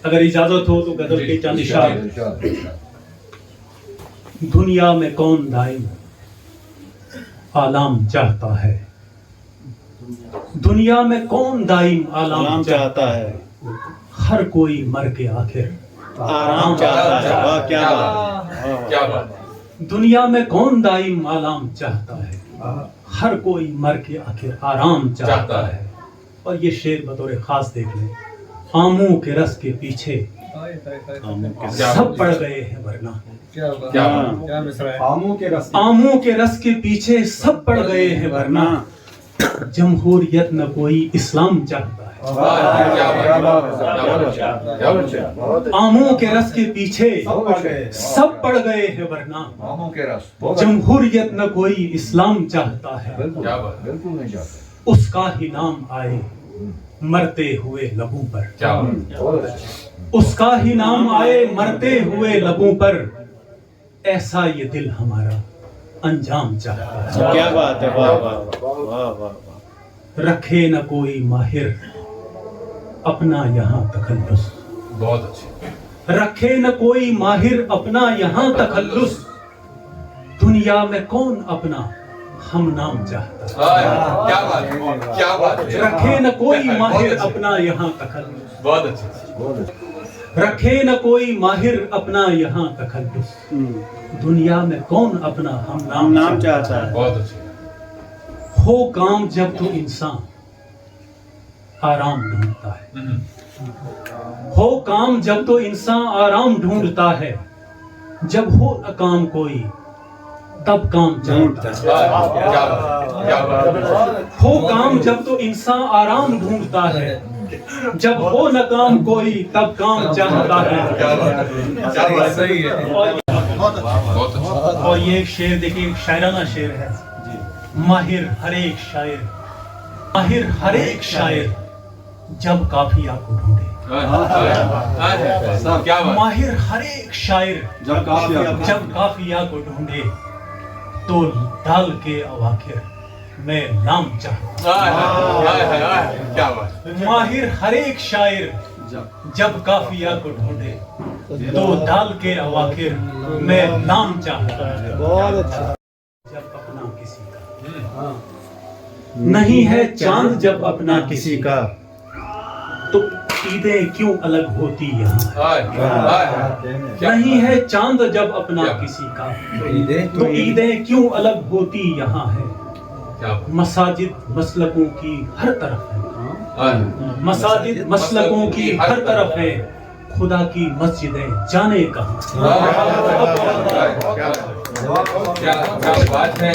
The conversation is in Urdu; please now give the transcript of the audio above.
اگر اجازت ہو تو غزل کے چند اشعار۔ دنیا میں کون دائم آلام چاہتا ہے، دنیا میں کون دائم آلام چاہتا ہے، ہر کوئی مر کے آخر آرام چاہتا ہے۔ واہ کیا بات، کیا بات۔ دنیا میں کون دائم آلام چاہتا ہے، ہر کوئی مر کے آخر آرام چاہتا ہے۔ اور یہ شعر بطور خاص دیکھ لیں، آموں کے رس کے پیچھے سب پڑ گئے ہیں ورنہ، آموں کے رس کے پیچھے سب پڑ گئے ہیں ورنہ، جمہوریت نہ کوئی اسلام چاہتا ہے۔ آموں کے رس کے پیچھے سب پڑ گئے ہیں ورنہ، جمہوریت نہ کوئی اسلام چاہتا ہے۔ اس کا ہی نام آئے مرتے ہوئے لبوں پر، اس کا ہی نام آئے مرتے ہوئے لبوں پر، ایسا یہ دل ہمارا انجام چاہتا ہے۔ کیا بات ہے، واہ واہ واہ واہ۔ رکھے نہ کوئی ماہر اپنا یہاں تخلص، بہت اچھے۔ رکھے نہ کوئی ماہر اپنا یہاں تخلص، دنیا میں کون اپنا ہم نام چاہتا ہے۔ کیا بات، کیا بات۔ رکھے نہ کوئی ماہر اپنا یہاں تخلص، بہت اچھے۔ رکھے نہ کوئی ماہر اپنا یہاں تخلص، دنیا میں کون اپنا ہم نام چاہتا ہے۔ بہت اچھے۔ ہو کام جب تو انسان آرام ڈھونڈتا ہے، ہو کام جب تو انسان آرام ڈھونڈتا ہے، جب ہو نہ کام کوئی تب کام چاہتا ہے۔ ہو کام جب تو انسان آرام ڈھونڈتا ہے، جب ہو نہ کام کوئی تب کام چاہتا ہے۔ اور یہ ایک شعر دیکھیے، ایک شاعرانہ شعر ہے، ماہر ہر ایک شاعر، ماہر ہر ایک شاعر جب قافیہ کو ڈھونڈے، ماہر ہر ایک شاعر جب قافیہ کو ڈھونڈے، تو ڈال کے اواخر میں نام چاہتا ہوں۔ ماہر ہر ایک شاعر جب قافیہ کو ڈھونڈے، تو ڈال کے اواخر میں نام چاہتا ہوں۔ جب اپنا کسی کا نہیں ہے چاند، جب اپنا کسی کا، تو عیدیں کیوں الگ ہوتی یہاں۔ نہیں ہے چاند جب اپنا کسی کا، تو عیدیں کیوں الگ ہوتی یہاں ہے۔ مساجد مسلکوں کی ہر طرف ہے، مساجد مسلکوں کی ہر طرف ہے، خدا کی مسجدیں جانے کہاں۔ کیا بات ہے۔